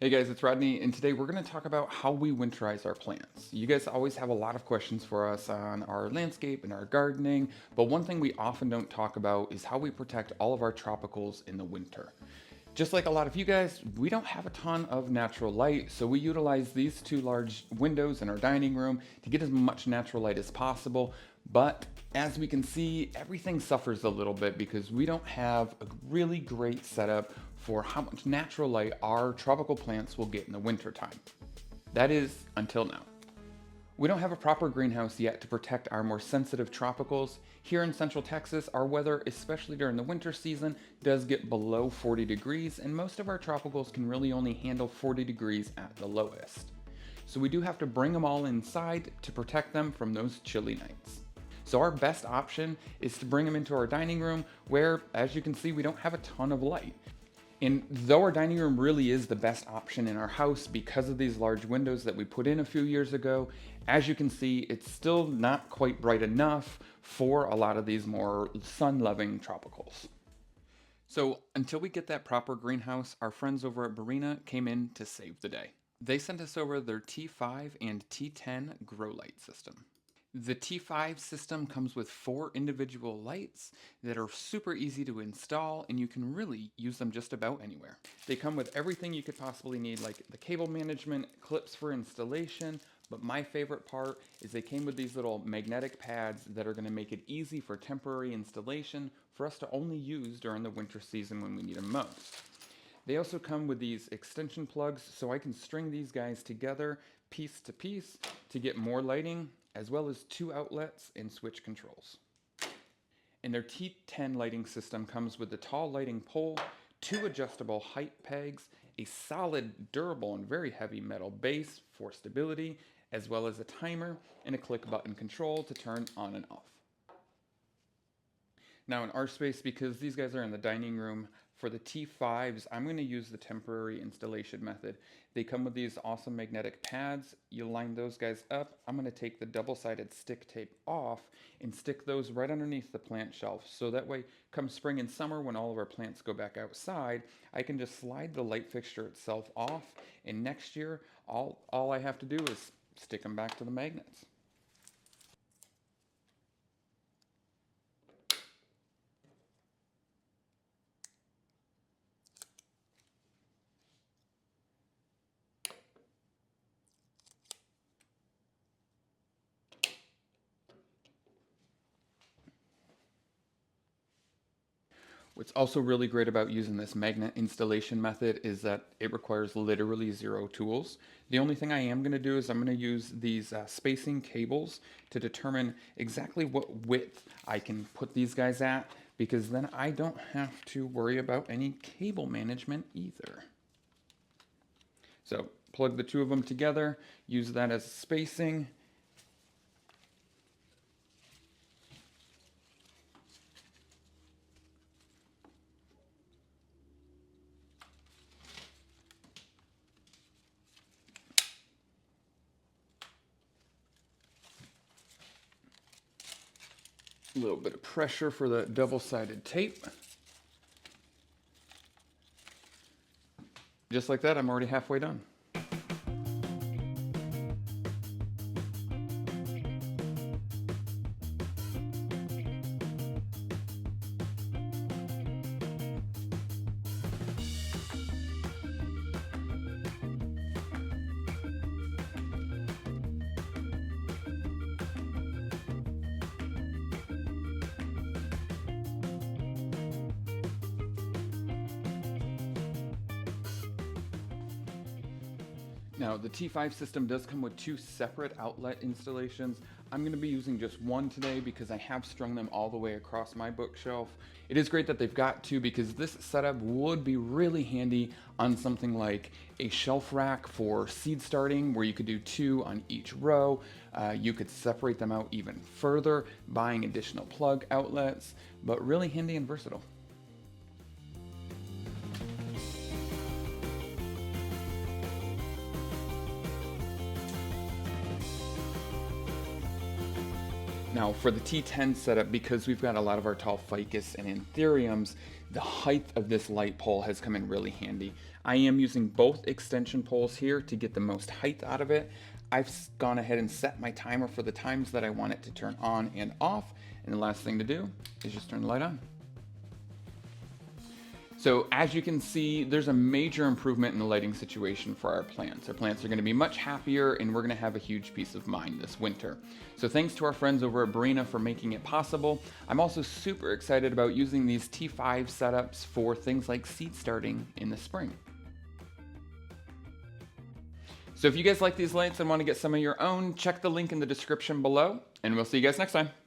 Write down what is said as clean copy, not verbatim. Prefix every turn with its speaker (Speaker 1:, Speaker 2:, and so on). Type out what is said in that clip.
Speaker 1: Hey guys, it's Rodney, and today we're going to talk about how we winterize our plants. You guys always have a lot of questions for us on our landscape and our gardening, but one thing we often don't talk about is how we protect all of our tropicals in the winter. Just like a lot of you guys, we don't have a ton of natural light, so we utilize these two large windows in our dining room to get as much natural light as possible. But as we can see, everything suffers a little bit because we don't have a really great setup for how much natural light our tropical plants will get in the wintertime. That is, until now. We don't have a proper greenhouse yet to protect our more sensitive tropicals. Here in central Texas, our weather, especially during the winter season, does get below 40 degrees, and most of our tropicals can really only handle 40 degrees at the lowest. So we do have to bring them all inside to protect them from those chilly nights. So our best option is to bring them into our dining room where, as you can see, we don't have a ton of light. And though our dining room really is the best option in our house because of these large windows that we put in a few years ago, as you can see, it's still not quite bright enough for a lot of these more sun-loving tropicals. So until we get that proper greenhouse, our friends over at Barina came in to save the day. They sent us over their T5 and T10 grow light system. The T5 system comes with 4 individual lights that are super easy to install, and you can really use them just about anywhere. They come with everything you could possibly need, like the cable management, clips for installation, but my favorite part is they came with these little magnetic pads that are going to make it easy for temporary installation for us to only use during the winter season when we need them most. They also come with these extension plugs, so I can string these guys together piece to piece to get more lighting, as well as 2 outlets and switch controls. And their T10 lighting system comes with the tall lighting pole, 2 adjustable height pegs, a solid, durable, and very heavy metal base for stability, as well as a timer and a click button control to turn on and off. Now in our space, because these guys are in the dining room, for the T5s, I'm going to use the temporary installation method. They come with these awesome magnetic pads. You line those guys up. I'm going to take the double-sided stick tape off and stick those right underneath the plant shelf. So that way, come spring and summer, when all of our plants go back outside, I can just slide the light fixture itself off. And next year, all I have to do is stick them back to the magnets. What's also really great about using this magnet installation method is that it requires literally 0 tools. The only thing I am going to do is I'm going to use these spacing cables to determine exactly what width I can put these guys at, because then I don't have to worry about any cable management either. So plug the 2 of them together, use that as spacing. A little bit of pressure for the double-sided tape. Just like that, I'm already halfway done. Now, the T5 system does come with 2 separate outlet installations. I'm going to be using just one today because I have strung them all the way across my bookshelf. It is great that they've got 2 because this setup would be really handy on something like a shelf rack for seed starting, where you could do 2 on each row. You could separate them out even further, buying additional plug outlets, but really handy and versatile. Now for the T10 setup, because we've got a lot of our tall ficus and anthuriums, the height of this light pole has come in really handy. I am using both extension poles here to get the most height out of it. I've gone ahead and set my timer for the times that I want it to turn on and off. And the last thing to do is just turn the light on. So as you can see, there's a major improvement in the lighting situation for our plants. Our plants are going to be much happier, and we're going to have a huge peace of mind this winter. So thanks to our friends over at Barina for making it possible. I'm also super excited about using these T5 setups for things like seed starting in the spring. So if you guys like these lights and want to get some of your own, check the link in the description below, and we'll see you guys next time.